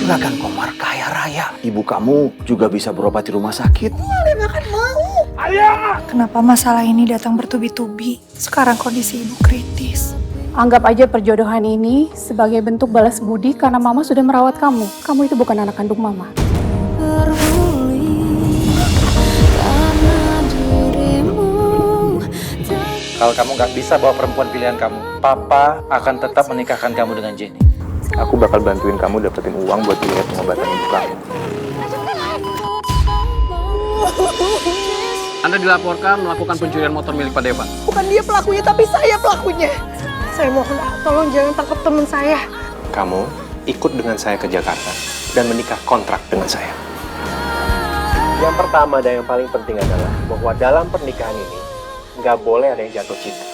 Juragan Komar kaya raya. Ibu kamu juga bisa berobat di rumah sakit. Kalian akan mau. Kenapa masalah ini datang bertubi-tubi? Sekarang kondisi ibu kritis. Anggap aja perjodohan ini sebagai bentuk balas budi karena mama sudah merawat kamu. Kamu itu bukan anak kandung mama. Kalau kamu nggak bisa bawa perempuan pilihan kamu, Papa akan tetap menikahkan kamu dengan Jenny. Aku bakal bantuin kamu dapetin uang buat biaya pengobatan ibu kamu. Anda dilaporkan melakukan pencurian motor milik Pak Devan. Bukan dia pelakunya, tapi saya pelakunya. Saya mohon, tolong jangan tangkap teman saya. Kamu ikut dengan saya ke Jakarta dan menikah kontrak dengan saya. Yang pertama dan yang paling penting adalah bahwa dalam pernikahan ini nggak boleh ada yang jatuh cinta.